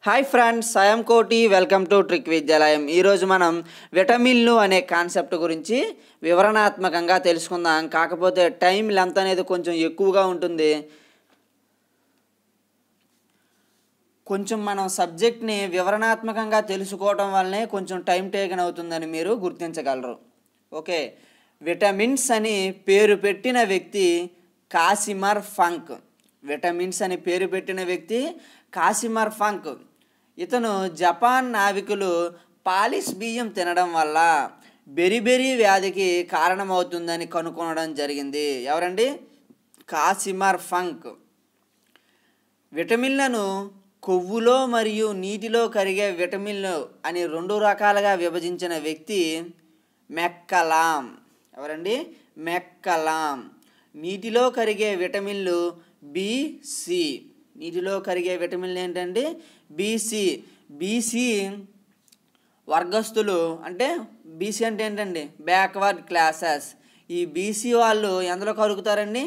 Hi friends, I'm కోటి. Welcome to trick విద్యాలయం. ఈరోజు మనం విటమిన్లు అనే కాన్సెప్ట్ గురించి వివరణాత్మకంగా తెలుసుకుందాం. కాకపోతే టైం లెంత్ అనేది కొంచెం ఎక్కువగా ఉంటుంది. కొంచెం మనం సబ్జెక్ట్ని వివరణాత్మకంగా తెలుసుకోవడం వల్లనే కొంచెం టైం టేకన్ అవుతుందని మీరు గుర్తించగలరు. ఓకే, విటమిన్స్ అని పేరు పెట్టిన వ్యక్తి కాసిమర్ ఫంక్. విటమిన్స్ అని పేరు పెట్టిన వ్యక్తి కాసిమర్ ఫంక్. ఇతను జపాన్ నావికులు పాలిస్ బియ్యం తినడం వల్ల బెరిబెరీ వ్యాధికి కారణమవుతుందని కనుగొనడం జరిగింది. ఎవరండి? కాసిమర్ ఫంక్. విటమిన్లను కొవ్వులో మరియు నీటిలో కరిగే విటమిన్లు అని రెండు రకాలుగా విభజించిన వ్యక్తి మెక్కలాం. ఎవరండి? మెక్కలాం. నీటిలో కరిగే విటమిన్లు బిసి. నీటిలో కరిగే విటమిన్లు ఏంటంటే బీసీ. బీసీ వర్గస్తులు అంటే బీసీ అంటే ఏంటండి? Backward classes. ఈ బీసీ వాళ్ళు ఎందులో కరుగుతారండి?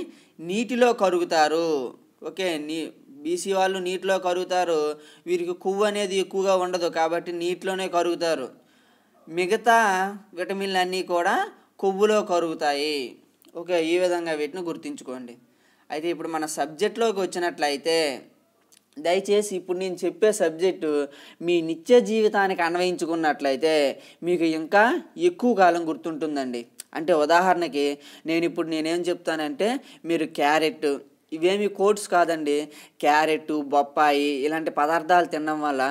నీటిలో కరుగుతారు. ఓకే, బీసీ వాళ్ళు నీటిలో కరుగుతారు. వీరికి కొవ్వు అనేది ఎక్కువగా ఉండదు కాబట్టి నీటిలోనే కరుగుతారు. మిగతా విటమిన్లు అన్నీ కూడా కొవ్వులో కరుగుతాయి. ఓకే, ఈ విధంగా వీటిని గుర్తుంచుకోండి. అయితే ఇప్పుడు మన సబ్జెక్ట్లోకి వచ్చినట్లయితే దయచేసి ఇప్పుడు నేను చెప్పే సబ్జెక్టు మీ నిత్య జీవితానికి అన్వయించుకున్నట్లయితే మీకు ఇంకా ఎక్కువ కాలం గుర్తుంటుందండి. అంటే ఉదాహరణకి నేనేం చెప్తానంటే మీరు క్యారెట్, ఇవేమి కోట్స్ కాదండి, క్యారెట్, బొప్పాయి ఇలాంటి పదార్థాలు తినడం వల్ల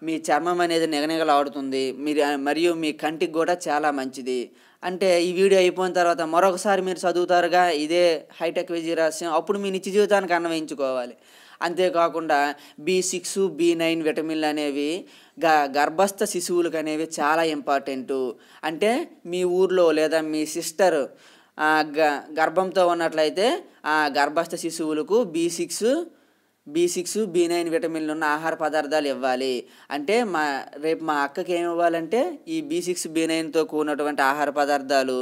మీ చర్మం అనేది నిగనిగలాడుతుంది. మరియు మీ కంటికి కూడా చాలా మంచిది. అంటే ఈ వీడియో అయిపోయిన తర్వాత మరొకసారి మీరు చదువుతారుగా, ఇదే హైటెక్ విజయ రహస్యం. అప్పుడు మీ నిత్య జీవితానికి అన్వయించుకోవాలి. అంతేకాకుండా B6, B9 విటమిన్లు అనేవి గర్భస్థ శిశువులకు అనేవి చాలా ఇంపార్టెంటు. అంటే మీ ఊర్లో లేదా మీ సిస్టర్ గర్భంతో ఉన్నట్లయితే ఆ గర్భస్థ శిశువులకు B6, B9 విటమిన్లు ఉన్న ఆహార పదార్థాలు ఇవ్వాలి. అంటే రేపు మా అక్కకి ఏమి ఇవ్వాలంటే ఈ B6, B9తో కూడినటువంటి ఆహార పదార్థాలు,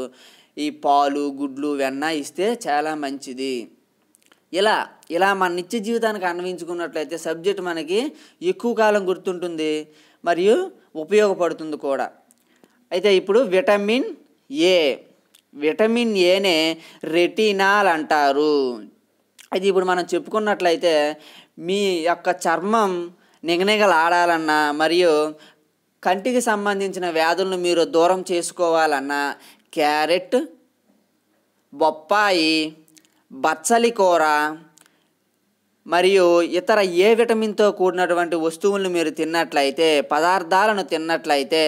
ఈ పాలు, గుడ్లు, వెన్న ఇస్తే చాలా మంచిది. ఇలా మన నిత్య జీవితానికి అన్వయించుకున్నట్లయితే సబ్జెక్ట్ మనకి ఎక్కువ కాలం గుర్తుంటుంది మరియు ఉపయోగపడుతుంది కూడా. అయితే ఇప్పుడు విటమిన్ ఏ. విటమిన్ ఏనే రెటినాల్ అంటారు. అది ఇప్పుడు మనం చెప్పుకున్నట్లయితే మీ యొక్క చర్మం నిగనిగలాడాలన్నా మరియు కంటికి సంబంధించిన వ్యాధులను మీరు దూరం చేసుకోవాలన్నా క్యారెట్, బొప్పాయి, బచ్చలి కూర మరియు ఇతర ఏ విటమిన్తో కూడినటువంటి వస్తువులను మీరు తిన్నట్లయితే, పదార్థాలను తిన్నట్లయితే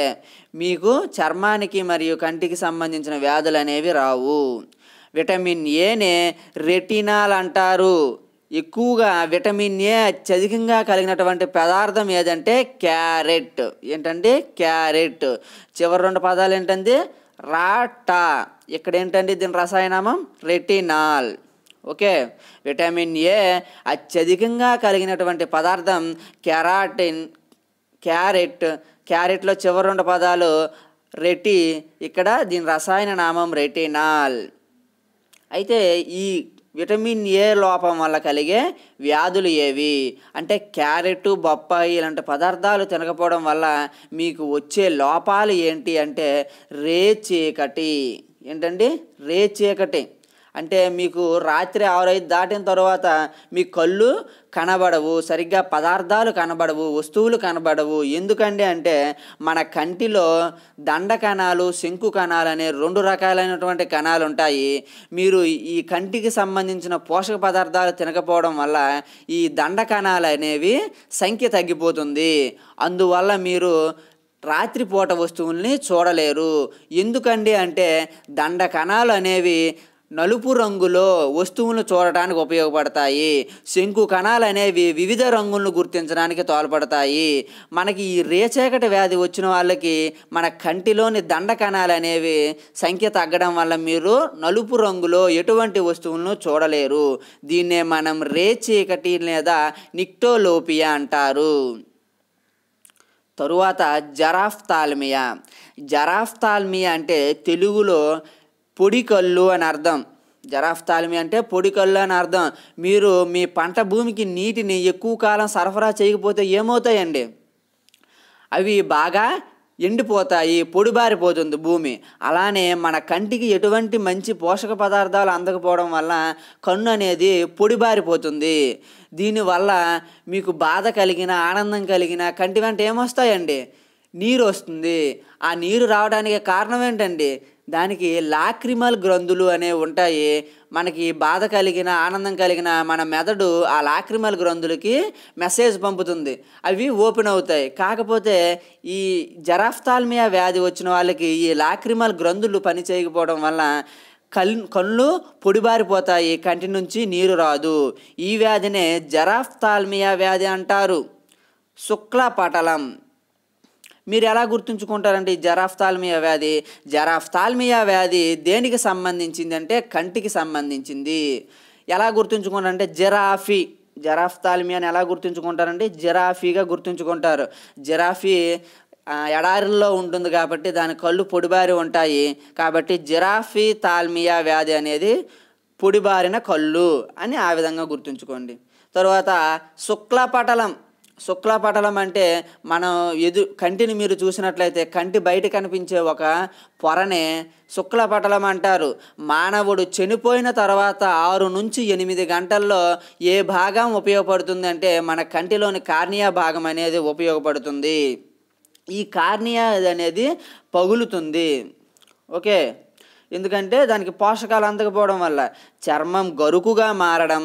మీకు చర్మానికి మరియు కంటికి సంబంధించిన వ్యాధులు అనేవి రావు. విటమిన్ ఏనే రెటినాల్ అంటారు. ఎక్కువగా విటమిన్ ఏ అత్యధికంగా కలిగినటువంటి పదార్థం ఏదంటే క్యారెట్. ఏంటంటే క్యారెట్. చివరి రెండు పదాలు ఏంటంటే రాటా. ఇక్కడ ఏంటంటే దీని రసాయనామం రెటినాల్. ఓకే, విటమిన్ ఏ అత్యధికంగా కలిగినటువంటి పదార్థం క్యారెట్లో చివరి రెండు పదాలు రెటి. ఇక్కడ దీని రసాయన నామం రెటినాల్. అయితే ఈ విటమిన్ ఏ లోపం వల్ల కలిగే వ్యాధులు ఏవి అంటే క్యారెట్, బొప్పాయి ఇలాంటి పదార్థాలు తినకపోవడం వల్ల మీకు వచ్చే లోపాలు ఏంటి అంటే రేచీకటి. ఏంటండి? రేచీకటి అంటే మీకు రాత్రి 6-5 దాటిన తర్వాత మీ కళ్ళు కనబడవు, సరిగ్గా పదార్థాలు కనబడవు, వస్తువులు కనబడవు. ఎందుకండి అంటే మన కంటిలో దండ కణాలు, శంకు కణాలు అనే రెండు రకాలైనటువంటి కణాలు ఉంటాయి. మీరు ఈ కంటికి సంబంధించిన పోషక పదార్థాలు తినకపోవడం వల్ల ఈ దండ కణాలు అనేవి సంఖ్య తగ్గిపోతుంది. అందువల్ల మీరు రాత్రిపూట వస్తువుల్ని చూడలేరు. ఎందుకండి అంటే దండ కణాలు అనేవి నలుపు రంగులో వస్తువులను చూడటానికి ఉపయోగపడతాయి. శంకు కణాలు అనేవి వివిధ రంగులను గుర్తించడానికి తోడ్పడతాయి. మనకి ఈ రేచీకటి వ్యాధి వచ్చిన వాళ్ళకి మన కంటిలోని దండ కణాలు అనేవి సంఖ్య తగ్గడం వల్ల మీరు నలుపు రంగులో ఎటువంటి వస్తువులను చూడలేరు. దీన్నే మనం రేచీకటి లేదా నిక్టోలోపియా అంటారు. తరువాత జరాఫ్థాల్మియా. జరాఫ్థాల్మియా అంటే తెలుగులో పొడి కళ్ళు అని అర్థం. జరాఫ్థాల్మియా అంటే పొడి కళ్ళు అని అర్థం. మీరు మీ పంట భూమికి నీటిని ఎక్కువ కాలం సరఫరా చేయకపోతే ఏమవుతాయండి? అవి బాగా ఎండిపోతాయి, పొడిబారిపోతుంది భూమి. అలానే మన కంటికి ఎటువంటి మంచి పోషక పదార్థాలు అందకపోవడం వల్ల కన్ను అనేది పొడిబారిపోతుంది. దీనివల్ల మీకు బాధ కలిగిన, ఆనందం కలిగిన కంటి వెంట ఏమొస్తాయండి? నీరు వస్తుంది. ఆ నీరు రావడానికి కారణం ఏంటండి? దానికి లాక్రిమల్ గ్రంథులు అనేవి ఉంటాయి. మనకి బాధ కలిగిన, ఆనందం కలిగిన మన మెదడు ఆ లాక్రిమల్ గ్రంథులకి మెసేజ్ పంపుతుంది, అవి ఓపెన్ అవుతాయి. కాకపోతే ఈ జెరాఫ్థాల్మియా వ్యాధి వచ్చిన వాళ్ళకి ఈ లాక్రిమల్ గ్రంథులు పని చేయకపోవడం వల్ల కళ్ళు పొడిబారిపోతాయి, కంటి నుంచి నీరు రాదు. ఈ వ్యాధినే జెరాఫ్థాల్మియా వ్యాధి అంటారు. శుక్లపటలం మీరు ఎలా గుర్తుంచుకుంటారంటే ఈ జెరాఫ్థాల్మియా వ్యాధి? జెరాఫ్థాల్మియా వ్యాధి దేనికి సంబంధించింది అంటే కంటికి సంబంధించింది. ఎలా గుర్తుంచుకుంటారంటే జెరాఫ్థాల్మియాని ఎలా గుర్తుంచుకుంటారంటే జిరాఫీగా గుర్తుంచుకుంటారు. జిరాఫీ ఎడారిలో ఉంటుంది కాబట్టి దాని కళ్ళు పొడిబారి ఉంటాయి, కాబట్టి జిరాఫీథాల్మియా వ్యాధి అనేది పొడిబారిన కళ్ళు అని ఆ విధంగా గుర్తుంచుకోండి. తర్వాత శుక్లపటలం అంటే మనం కంటిని మీరు చూసినట్లయితే కంటి బయట కనిపించే ఒక పొరనే శుక్లపటలం అంటారు. మానవుడు చనిపోయిన తర్వాత 6 నుంచి 8 గంటల్లో ఏ భాగం ఉపయోగపడుతుంది అంటే మన కంటిలోని కార్నియా భాగం అనేది ఉపయోగపడుతుంది. ఈ కార్నియా అనేది పగులుతుంది. ఓకే, ఎందుకంటే దానికి పోషకాలు అందకపోవడం వల్ల చర్మం గరుకుగా మారడం,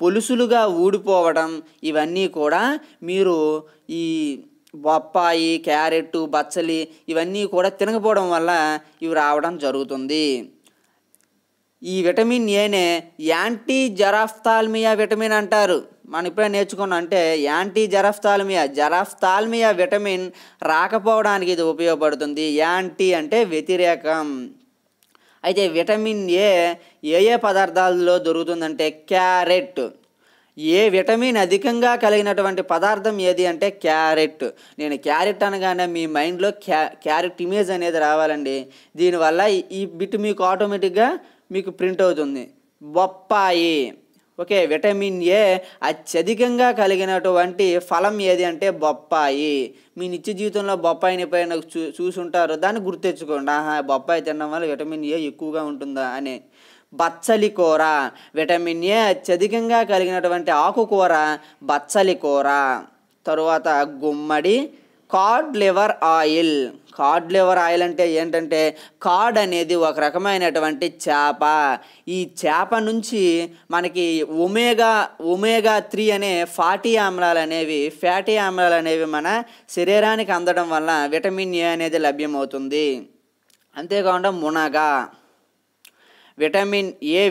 పొలుసులుగా ఊడిపోవడం, ఇవన్నీ కూడా మీరు ఈ బొప్పాయి, క్యారెట్, బచ్చలి ఇవన్నీ కూడా తినకపోవడం వల్ల ఇవి రావడం జరుగుతుంది. ఈ విటమిన్ ఏనే యాంటీ జెరాఫ్థాల్మియా విటమిన్ అంటారు. మనం ఇప్పుడే నేర్చుకున్నాం. అంటే యాంటీ జెరాఫ్థాల్మియా విటమిన్ రాకపోవడానికి ఇది ఉపయోగపడుతుంది. యాంటీ అంటే వ్యతిరేకం. అయితే విటమిన్ ఏ పదార్థాల్లో దొరుకుతుందంటే క్యారెట్. ఏ విటమిన్ అధికంగా కలిగినటువంటి పదార్థం ఏది అంటే క్యారెట్. నేను క్యారెట్ అనగానే మీ మైండ్లో క్యారెట్ ఇమేజ్ అనేది రావాలండి. దీనివల్ల ఈ బిట్ మీకు ఆటోమేటిక్గా మీకు ప్రింట్ అవుతుంది. బొప్పాయి. ఓకే, విటమిన్ ఏ అత్యధికంగా కలిగినటువంటి ఫలం ఏది అంటే బొప్పాయి. మీ నిత్య జీవితంలో బొప్పాయిని ఎప్పుడైనా చూసుంటారు, దాన్ని గుర్తెచ్చుకోండి. బొప్పాయి తినడం వల్ల విటమిన్ ఏ ఎక్కువగా ఉంటుందా అని. బచ్చలి కూర. విటమిన్ ఏ అత్యధికంగా కలిగినటువంటి ఆకుకూర బచ్చలి కూర. తరువాత గుమ్మడి. కాడ్ లివర్ ఆయిల్ అంటే ఏంటంటే కాడ్ అనేది ఒక రకమైనటువంటి చేప. ఈ చేప నుంచి మనకి ఒమేగా 3 అనే ఫ్యాటీ ఆమ్లాలు అనేవి మన శరీరానికి అందడం వల్ల విటమిన్ ఏ అనేది లభ్యమవుతుంది. అంతేకాకుండా మునగ.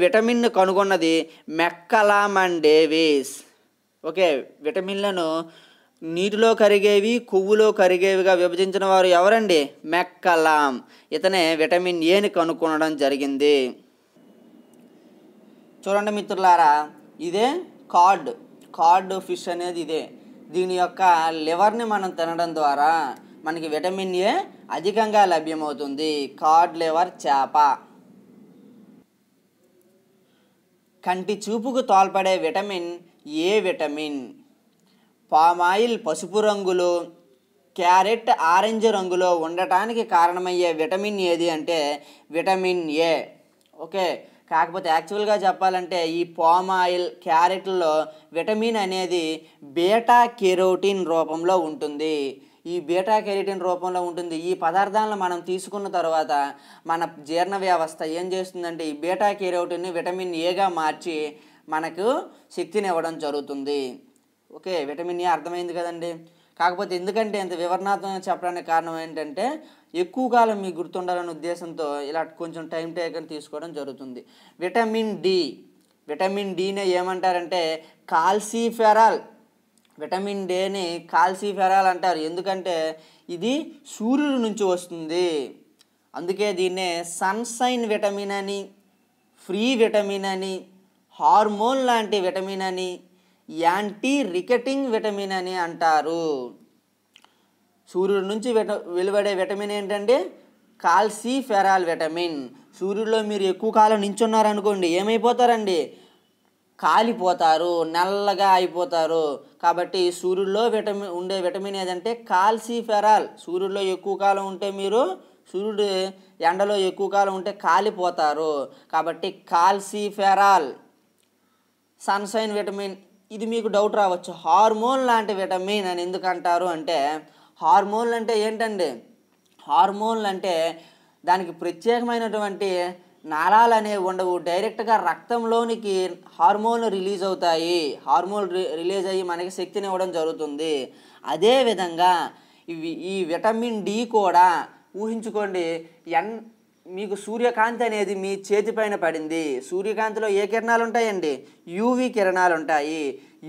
విటమిన్ను కనుగొన్నది మెక్కలామన్ డేవిస్. ఓకే, విటమిన్లను నీటిలో కరిగేవి, కొవ్వులో కరిగేవిగా విభజించిన వారు ఎవరండి? మెక్కలాం. ఇతనే విటమిన్ ఏని కనుక్కొనడం జరిగింది. చూడండి మిత్రులారా, ఇదే కార్డ్ ఫిష్ అనేది ఇదే. దీని యొక్క లివర్ని మనం తినడం ద్వారా మనకి విటమిన్ ఏ అధికంగా లభ్యమవుతుంది. కార్డ్ లివర్ చేప. కంటి చూపుకు తోడ్పడే విటమిన్ ఏ విటమిన్. పామాయిల్ పసుపు రంగులో, క్యారెట్ ఆరెంజ్ రంగులో ఉండటానికి కారణమయ్యే విటమిన్ ఏది అంటే విటమిన్ ఏ. ఓకే, కాకపోతే యాక్చువల్గా చెప్పాలంటే ఈ పామాయిల్, క్యారెట్లో విటమిన్ అనేది బీటా కెరోటిన్ రూపంలో ఉంటుంది. ఈ బీటా కెరోటిన్ రూపంలో ఉంటుంది. ఈ పదార్థాలను మనం తీసుకున్న తర్వాత మన జీర్ణ వ్యవస్థ ఏం చేస్తుందంటే ఈ బీటా కెరోటిన్ని విటమిన్ ఏగా మార్చి మనకు శక్తిని ఇవ్వడం జరుగుతుంది. ఓకే, విటమిన్ ఏ అర్థమైంది కదండి. కాకపోతే ఎందుకంటే ఇంత వివరణాత్మకంగా చెప్పడానికి కారణం ఏంటంటే ఎక్కువ కాలం మీకు గుర్తుండాలనే ఉద్దేశంతో ఇలా కొంచెం టైం టేకన్ తీసుకోవడం జరుగుతుంది. విటమిన్ డీనే ఏమంటారంటే కాల్సిఫెరాల్. విటమిన్ డీని కాల్సిఫెరాల్ అంటారు. ఎందుకంటే ఇది సూర్యుడి నుంచి వస్తుంది. అందుకే దీన్నే సన్షైన్ విటమిన్ అని, ఫ్రీ విటమిన్ అని, హార్మోన్ లాంటి విటమిన్ అని, యాంటీ రికెటింగ్ విటమిన్ అని అంటారు. సూర్యుడి నుంచి వెలువడే విటమిన్ ఏంటంటే కాల్సిఫెరాల్ విటమిన్. సూర్యుడిలో మీరు ఎక్కువ కాలం నించున్నారనుకోండి ఏమైపోతారండి? కాలిపోతారు, నల్లగా అయిపోతారు. కాబట్టి సూర్యుడిలో ఉండే విటమిన్ ఏదంటే కాల్సిఫెరాల్. సూర్యుడిలో ఎక్కువ కాలం ఉంటే మీరు సూర్యుడు ఎండలో ఎక్కువ కాలం ఉంటే కాలిపోతారు. కాబట్టి కాల్సిఫెరాల్. Sunshine vitamin. ఇది మీకు డౌట్ రావచ్చు, హార్మోన్ లాంటి విటమిన్ అని ఎందుకు అంటారు అంటే, హార్మోన్లు అంటే ఏంటండి? హార్మోన్లు అంటే దానికి ప్రత్యేకమైనటువంటి నాళాలు అనేవి ఉండవు. డైరెక్ట్గా రక్తంలోనికి హార్మోన్లు రిలీజ్ అవుతాయి. హార్మోన్ రిలీజ్ అయ్యి మనకి శక్తిని ఇవ్వడం జరుగుతుంది. అదేవిధంగా ఈ విటమిన్ డి కూడా ఊహించుకోండి, మీకు సూర్యకాంతి అనేది మీ చేతిపైన పడింది. సూర్యకాంతిలో ఏ కిరణాలు ఉంటాయండి? యూవి కిరణాలు ఉంటాయి.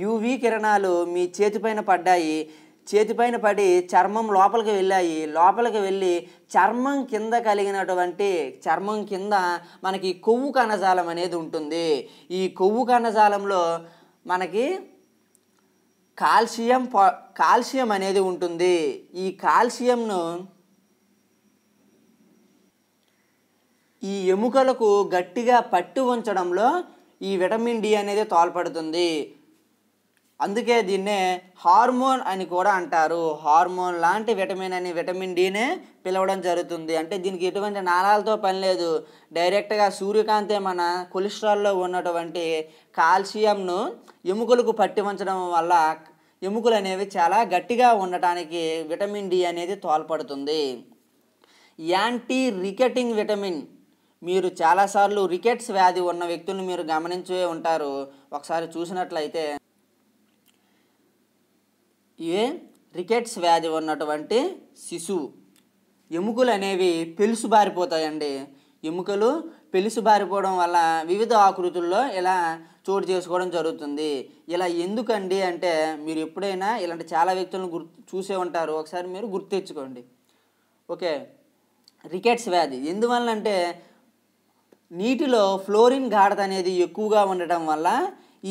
యూవి కిరణాలు మీ చేతిపైన పడ్డాయి. చేతిపైన పడి చర్మం లోపలికి వెళ్ళాయి. లోపలికి వెళ్ళి చర్మం కింద మనకి కొవ్వు కణజాలం అనేది ఉంటుంది. ఈ కొవ్వు కణజాలంలో మనకి కాల్షియం అనేది ఉంటుంది. ఈ కాల్షియంను ఈ ఎముకలకు గట్టిగా పట్టి ఉంచడంలో ఈ విటమిన్ డి అనేది తోడ్పడుతుంది. అందుకే దీన్నే హార్మోన్ అని కూడా అంటారు. హార్మోన్ లాంటి విటమిన్ అని విటమిన్ డినే పిలవడం జరుగుతుంది. అంటే దీనికి ఎటువంటి నాళాలతో పని లేదు. డైరెక్ట్గా సూర్యకాంతే మన కొలెస్ట్రాల్లో ఉన్నటువంటి కాల్షియంను ఎముకలకు పట్టి ఉంచడం వల్ల ఎముకలు అనేవి చాలా గట్టిగా ఉండటానికి విటమిన్ డి అనేది తోడ్పడుతుంది. యాంటీ రికెటింగ్ విటమిన్. మీరు చాలాసార్లు రికెట్స్ వ్యాధి ఉన్న వ్యక్తులను మీరు గమనించే ఉంటారు. ఒకసారి చూసినట్లయితే ఇవే రికెట్స్ వ్యాధి ఉన్నటువంటి శిశువు ఎముకలు అనేవి పెలుసుబారిపోతాయండి. ఎముకలు పెలుసుబారిపోవడం వల్ల వివిధ ఆకృతుల్లో ఇలా చోటు చేసుకోవడం జరుగుతుంది. ఇలా ఎందుకండి అంటే, మీరు ఎప్పుడైనా ఇలాంటి చాలా వ్యక్తులను చూసే ఉంటారు. ఒకసారి మీరు గుర్తు తెచ్చుకోండి. ఓకే, రికెట్స్ వ్యాధి ఎందువల్ల అంటే నీటిలో ఫ్లోరిన్ గాఢత అనేది ఎక్కువగా ఉండటం వల్ల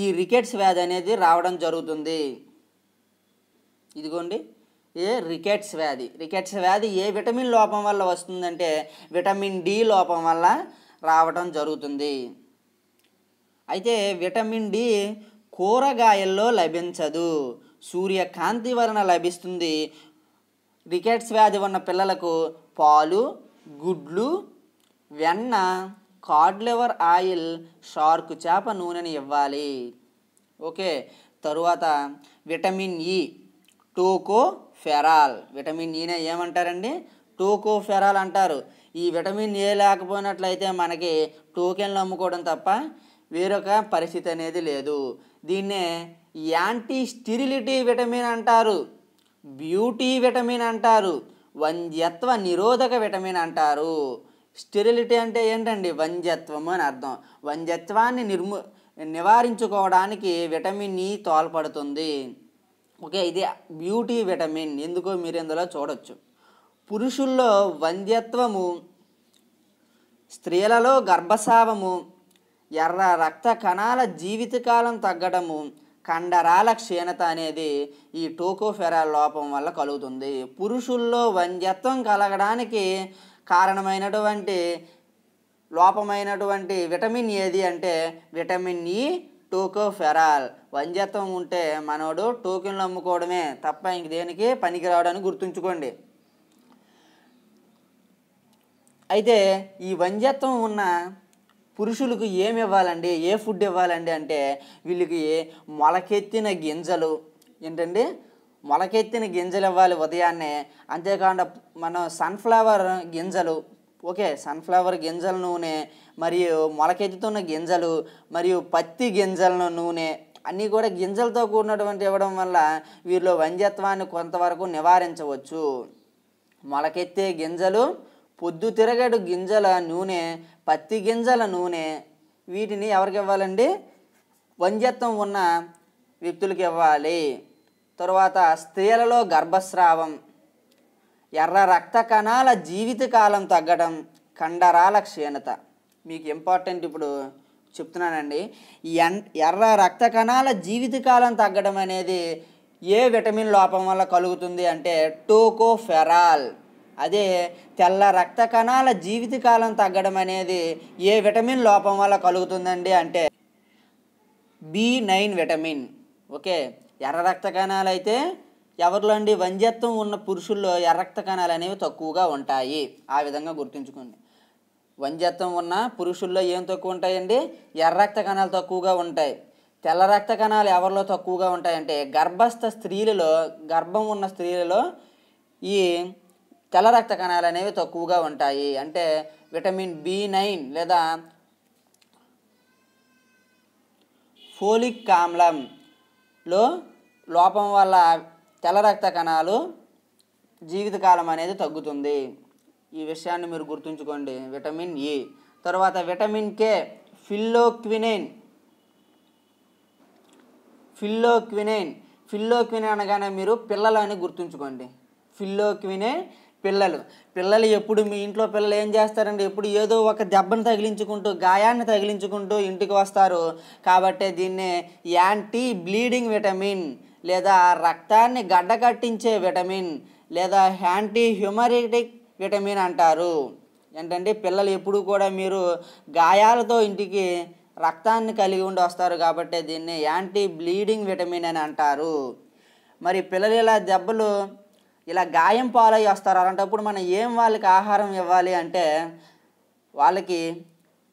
ఈ రికెట్స్ వ్యాధి అనేది రావడం జరుగుతుంది. ఇదిగోండి రికెట్స్ వ్యాధి ఏ విటమిన్ లోపం వల్ల వస్తుందంటే విటమిన్ డి లోపం వల్ల రావడం జరుగుతుంది. అయితే విటమిన్ డి కూరగాయల్లో లభించదు, సూర్యకాంతి వలన లభిస్తుంది. రికెట్స్ వ్యాధి ఉన్న పిల్లలకు పాలు, గుడ్లు, వెన్న, కాడ్ లివర్ ఆయిల్, షార్క్ చేప నూనెని ఇవ్వాలి. ఓకే, తరువాత విటమిన్ ఇ, టోకోఫెరాల్. విటమిన్ ఈనే ఏమంటారండి? టోకోఫెరాల్ అంటారు. ఈ విటమిన్ ఏ లేకపోయినట్లయితే మనకి టోకెన్లు అమ్ముకోవడం తప్ప వేరొక పరిస్థితి అనేది లేదు. దీన్నే యాంటీ స్టెరిలిటీ విటమిన్ అంటారు, బ్యూటీ విటమిన్ అంటారు, వంధ్యత్వ నిరోధక విటమిన్ అంటారు. స్టెరిలిటీ అంటే ఏంటండి? వంధ్యత్వం అని అర్థం. వంధ్యత్వాన్ని నివారించుకోవడానికి విటమిన్ ఇ తోడ్పడుతుంది. ఓకే, ఇది బ్యూటీ విటమిన్. ఎందుకో మీరు ఇందులో చూడొచ్చు. పురుషుల్లో వంధ్యత్వము, స్త్రీలలో గర్భస్రావము, ఎర్ర రక్త కణాల జీవితకాలం తగ్గడము, కండరాల క్షీణత అనేది ఈ టోకోఫెరాల్ లోపం వల్ల కలుగుతుంది. పురుషుల్లో వంధ్యత్వం కలగడానికి కారణమైనటువంటి లోపమైనటువంటి విటమిన్ ఏది అంటే విటమిన్ ఇ, టోకోఫెరాల్. వంధ్యత్వం ఉంటే మనోడు టోకెన్లు అమ్ముకోవడమే తప్ప ఇంక దేనికి పనికిరావడానికి గుర్తుంచుకోండి. అయితే ఈ వంధ్యత్వం ఉన్న పురుషులకు ఏమి ఇవ్వాలండి, ఏ ఫుడ్ ఇవ్వాలండి అంటే వీళ్ళకి మొలకెత్తిన గింజలు. ఏంటండి? మొలకెత్తిన గింజలు ఇవ్వాలి ఉదయాన్నే. అంతేకాకుండా మనం సన్ఫ్లవర్ గింజలు, ఓకే, సన్ఫ్లవర్ గింజల నూనె, మరియు మొలకెత్తుతున్న గింజలు, మరియు పత్తి గింజల నూనె అన్నీ కూడా గింజలతో కూడినటువంటి ఇవ్వడం వల్ల వీరిలో వంధ్యత్వాన్ని కొంతవరకు నివారించవచ్చు. మొలకెత్తే గింజలు, పొద్దుతిరగడు గింజల నూనె, పత్తి గింజల నూనె, వీటిని ఎవరికి ఇవ్వాలండి? వంధ్యత్వం ఉన్న వ్యక్తులకి ఇవ్వాలి. తరువాత స్త్రీలలో గర్భస్రావం, ఎర్ర రక్త కణాల జీవితకాలం తగ్గడం, కండరాల క్షీణత. మీకు ఇంపార్టెంట్ ఇప్పుడు చెప్తున్నానండి. ఎర్ర రక్త కణాల జీవితకాలం తగ్గడం అనేది ఏ విటమిన్ లోపం వల్ల కలుగుతుంది అంటే టోకోఫెరాల్. అదే తెల్ల రక్త కణాల జీవితకాలం తగ్గడం అనేది ఏ విటమిన్ లోపం వల్ల కలుగుతుందండి అంటే B9 విటమిన్. ఓకే, ఎర్ర రక్త కణాలు అయితే ఎవరిలో అండి, వంధ్యత్వం ఉన్న పురుషుల్లో ఎర్ర రక్త కణాలు అనేవి తక్కువగా ఉంటాయి. ఆ విధంగా గుర్తుంచుకోండి. వంధ్యత్వం ఉన్న పురుషుల్లో ఏం తక్కువ ఉంటాయండి, ఎర్ర రక్త కణాలు తక్కువగా ఉంటాయి. తెల్ల రక్త కణాలు ఎవరిలో తక్కువగా ఉంటాయంటే గర్భస్థ స్త్రీలలో, గర్భం ఉన్న స్త్రీలలో ఈ తెల్ల రక్త కణాలు అనేవి తక్కువగా ఉంటాయి. అంటే విటమిన్ B9 లేదా ఫోలిక్ ఆమ్లంలో లోపం వల్ల తెల్ల రక్త కణాలు జీవితకాలం అనేది తగ్గుతుంది. ఈ విషయాన్ని మీరు గుర్తుంచుకోండి. Vitamin E. తర్వాత విటమిన్ K, ఫిల్లోక్వినైన్. ఫిల్లోక్వినైన్ అనగానే మీరు పిల్లలు అని గుర్తుంచుకోండి. ఫిల్లోక్వినైన్ పిల్లలు ఎప్పుడు మీ ఇంట్లో పిల్లలు ఏం చేస్తారండి, ఎప్పుడు ఏదో ఒక దెబ్బను తగిలించుకుంటూ, గాయాన్ని తగిలించుకుంటూ ఇంటికి వస్తారు. కాబట్టి దీన్ని యాంటీ బ్లీడింగ్ విటమిన్ లేదా రక్తాన్ని గడ్డకట్టించే విటమిన్ లేదా యాంటీ హ్యూమరిటిక్ విటమిన్ అంటారు. ఏంటంటే పిల్లలు ఎప్పుడు కూడా మీరు గాయాలతో ఇంటికి రక్తాన్ని కలిగి ఉండి వస్తారు కాబట్టి దీన్ని యాంటీ బ్లీడింగ్ విటమిన్ అని అంటారు. మరి పిల్లలు ఇలా దెబ్బలు ఇలా గాయం పాలై వస్తారు. అలాంటప్పుడు మనం ఏం వాళ్ళకి ఆహారం ఇవ్వాలి అంటే వాళ్ళకి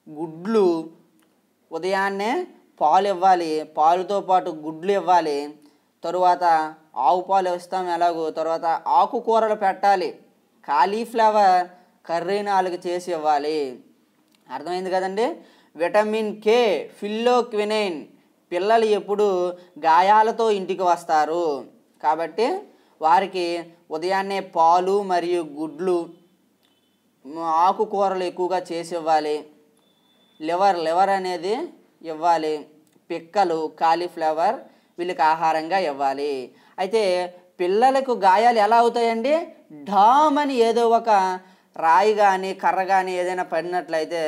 గుడ్లు, ఉదయాన్నే పాలు ఇవ్వాలి, పాలుతో పాటు గుడ్లు ఇవ్వాలి. తరువాత ఆవు పాలు ఇస్తాం ఎలాగో, తర్వాత ఆకుకూరలు పెట్టాలి, కాలీఫ్లవర్ కర్రీ 4 చేసి ఇవ్వాలి. అర్థమైంది కదండి. విటమిన్ K, ఫిల్లోక్వినైన్ పిల్లలు ఎప్పుడు గాయాలతో ఇంటికి వస్తారు కాబట్టి వారికి ఉదయాన్నే పాలు మరియు గుడ్లు, ఆకుకూరలు ఎక్కువగా చేసి ఇవ్వాలి. లివర్ అనేది ఇవ్వాలి, పిక్కలు, కాలీఫ్లవర్ వీళ్ళకి ఆహారంగా ఇవ్వాలి. అయితే పిల్లలకు గాయాలు ఎలా అవుతాయండి, ఢామ్ అని ఏదో ఒక రాయి కానీ కర్ర కానీ ఏదైనా పడినట్లయితే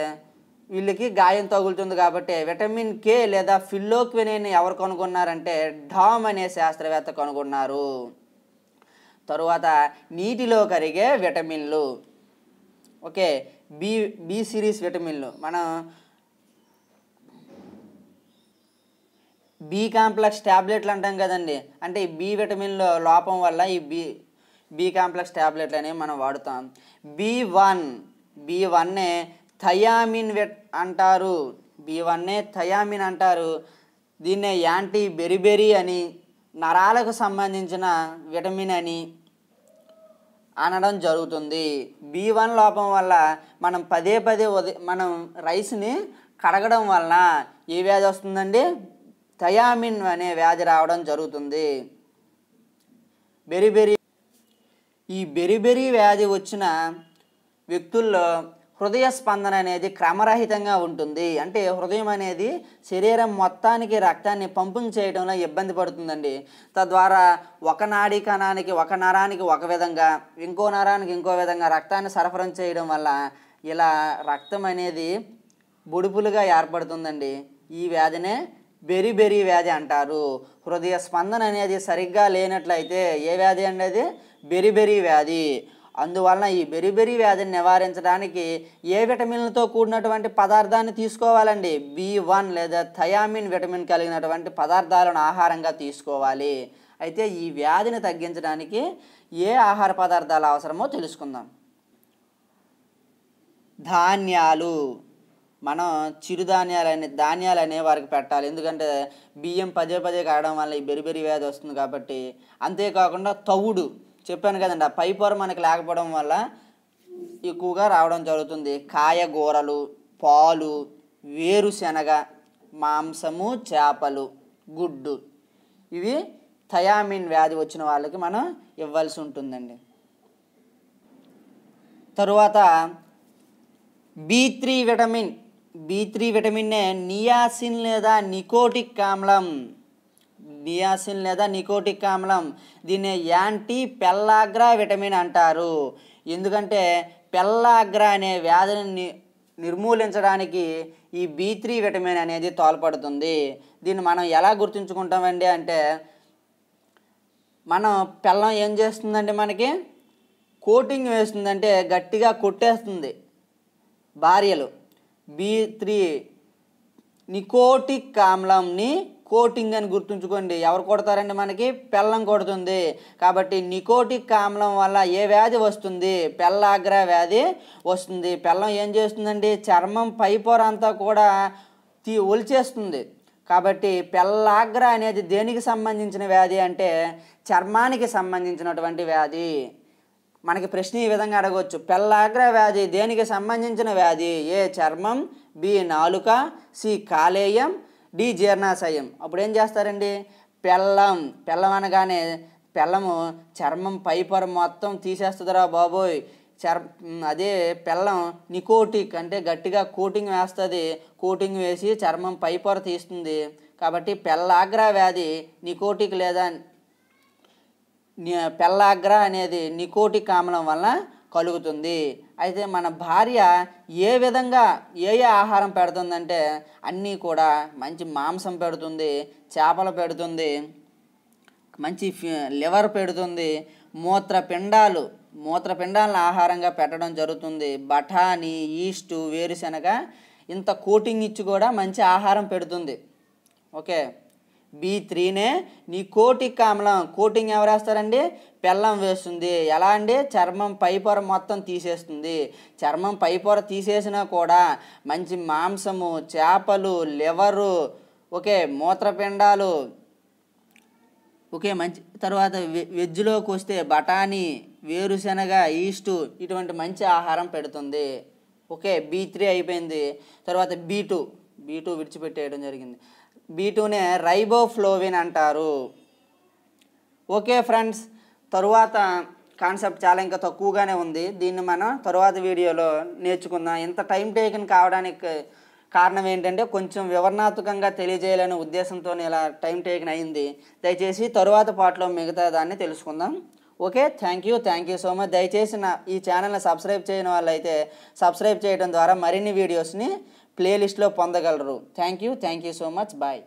వీళ్ళకి గాయం తగులుతుంది. కాబట్టి విటమిన్ K లేదా ఫిల్లోక్వినైన్ ఎవరు కనుగొన్నారంటే ఢామ్ అనే శాస్త్రవేత్త కనుగొన్నారు. తరువాత నీటిలో కరిగే విటమిన్లు. ఓకే, బి సిరీస్ విటమిన్లు. మనం బి కాంప్లెక్స్ ట్యాబ్లెట్లు అంటాం కదండి. అంటే ఈ బి విటమిన్లో లోపం వల్ల ఈ బి కాంప్లెక్స్ ట్యాబ్లెట్లు అనేవి మనం వాడుతాం. B1 థయామిన్ అంటారు. B1 థయామిన్ అంటారు. దీన్నే యాంటీ బెరిబెరీ అని, నరాలకు సంబంధించిన విటమిన్ అని అనడం జరుగుతుంది. B1 లోపం వల్ల మనం పదే మనం రైస్ని కడగడం వలన ఏ వ్యాధి వస్తుందండి, థయామిన్ అనే వ్యాధి రావడం జరుగుతుంది. ఈ బెరిబెరీ వ్యాధి వచ్చిన వ్యక్తుల్లో హృదయ స్పందన అనేది క్రమరహితంగా ఉంటుంది. అంటే హృదయం అనేది శరీరం మొత్తానికి రక్తాన్ని పంపింగ్ చేయడంలో ఇబ్బంది పడుతుందండి. తద్వారా ఒక నాడీ కణానికి, ఒక నరానికి ఒక విధంగా, ఇంకో నరానికి ఇంకో విధంగా రక్తాన్ని సరఫరా చేయడం వల్ల ఇలా రక్తం అనేది బొడుపులుగా ఏర్పడుతుందండి. ఈ వ్యాధినే బెరిబెరీ వ్యాధి అంటారు. హృదయ స్పందన అనేది సరిగ్గా లేనట్లయితే ఏ వ్యాధి అనేది బెరిబెరీ వ్యాధి. అందువలన ఈ బెరిబెరీ వ్యాధిని నివారించడానికి ఏ విటమిన్లతో కూడినటువంటి పదార్థాన్ని తీసుకోవాలండి, B1 లేదా థయామిన్ విటమిన్ కలిగినటువంటి పదార్థాలను ఆహారంగా తీసుకోవాలి. అయితే ఈ వ్యాధిని తగ్గించడానికి ఏ ఆహార పదార్థాలు అవసరమో తెలుసుకుందాం. ధాన్యాలు. మనం ధాన్యాలు అనే వారికి పెట్టాలి. ఎందుకంటే బియ్యం పదే కావడం వల్ల ఈ బెరిబెరీ వ్యాధి వస్తుంది కాబట్టి. అంతేకాకుండా తవుడు చెప్పాను కదండి, ఆ పై పొర మనకి లేకపోవడం వల్ల ఎక్కువగా రావడం జరుగుతుంది. కాయగూరలు, పాలు, వేరుశనగ, మాంసము, చేపలు, గుడ్డు ఇవి థయామిన్ వ్యాధి వచ్చిన వాళ్ళకి మనం ఇవ్వాల్సి ఉంటుందండి. తరువాత B3 విటమిన్. B3 విటమిన్నే నియాసిన్ లేదా నికోటిక్ ఆమ్లం. దీన్ని యాంటీ పెల్లాగ్రా విటమిన్ అంటారు. ఎందుకంటే పెల్లాగ్రా అనే వ్యాధిని నిర్మూలించడానికి ఈ B3 విటమిన్ అనేది తోడ్పడుతుంది. దీన్ని మనం ఎలా గుర్తుంచుకుంటామండి అంటే, మనం పెళ్ళం ఏం చేస్తుందంటే మనకి కోటింగ్ వేస్తుందంటే గట్టిగా కొట్టేస్తుంది భార్యలు. B3 నికోటిక్ ఆమ్లంని కోటింగ్ అని గుర్తుంచుకోండి. ఎవరు కొడతారండి? మనకి పెళ్ళం కొడుతుంది. కాబట్టి నికోటిక్ ఆమ్లం వల్ల ఏ వ్యాధి వస్తుంది? పెల్లాగ్రా వ్యాధి వస్తుంది. పెళ్ళం ఏం చేస్తుందండి? చర్మం పై పొర అంతా కూడా ఒలిచేస్తుంది. కాబట్టి పెల్లాగ్రా అనేది దేనికి సంబంధించిన వ్యాధి అంటే చర్మానికి సంబంధించినటువంటి వ్యాధి. మనకి ప్రశ్న ఈ విధంగా అడగవచ్చు, పెల్లాగ్రా వ్యాధి దేనికి సంబంధించిన వ్యాధి? ఏ చర్మం, బి నాలుక, సి కాలేయం, డి జీర్ణాశయం. అప్పుడు ఏం చేస్తారండి? పెళ్ళం అనగానే పెళ్ళము చర్మం పై పొర మొత్తం తీసేస్తుందిరా బాబోయ్. అదే పెళ్ళం నికోటిక్ అంటే గట్టిగా కోటింగ్ వేస్తుంది. కోటింగ్ వేసి చర్మం పై పొర తీస్తుంది. కాబట్టి పెల్లాగ్రా వ్యాధి నికోటిక్ లేదా పెల్లాగ్రా అనేది నికోటిక్ ఆమ్లం వలన కలుగుతుంది. అయితే మన భార్య ఏ విధంగా ఏ ఆహారం పెడుతుందంటే అన్నీ కూడా మంచి మాంసం పెడుతుంది, చేపలు పెడుతుంది, మంచి లివర్ పెడుతుంది, మూత్రపిండాలను ఆహారంగా పెట్టడం జరుగుతుంది. బఠానీ, ఈస్టు, వేరుశనగ ఇంత కోటింగ్ ఇచ్చి కూడా మంచి ఆహారం పెడుతుంది. ఓకే, B3నే నికోటిక్ ఆమ్లం. కోటింగ్ ఎవరు వేస్తారండి? పెళ్ళం వేస్తుంది. ఎలా అండి? చర్మం పై పొర మొత్తం తీసేస్తుంది. చర్మం పై పొర తీసేసినా కూడా మంచి మాంసము, చేపలు, లివరు, ఓకే, మూత్రపిండాలు, ఓకే, మంచి తర్వాత వెజ్లోకి వస్తే బఠానీ, వేరుశనగ, ఈస్టు ఇటువంటి మంచి ఆహారం పెడుతుంది. ఓకే, B3 అయిపోయింది. తర్వాత B2 విడిచిపెట్టేయడం జరిగింది. B2నే రైబోఫ్లోవిన్ అంటారు. ఓకే ఫ్రెండ్స్, తరువాత కాన్సెప్ట్ చాలా ఇంకా తక్కువగానే ఉంది. దీన్ని మనం తరువాత వీడియోలో నేర్చుకుందాం. ఇంత టైం టేకన్ కావడానికి కారణం ఏంటంటే కొంచెం వివరణాత్మకంగా తెలియజేయాలనే ఉద్దేశంతో ఇలా టైం టేకన్ అయింది. దయచేసి తరువాత పార్ట్లో మిగతా దాన్ని తెలుసుకుందాం. Okay, thank you so much. దయచేసి ఈ ఛానల్ని సబ్స్క్రైబ్ చేయని వాళ్ళైతే సబ్స్క్రైబ్ చేయడం ద్వారా మరిన్ని వీడియోస్ని ప్లేలిస్ట్లో పొందగలరు. Thank you so much. Bye.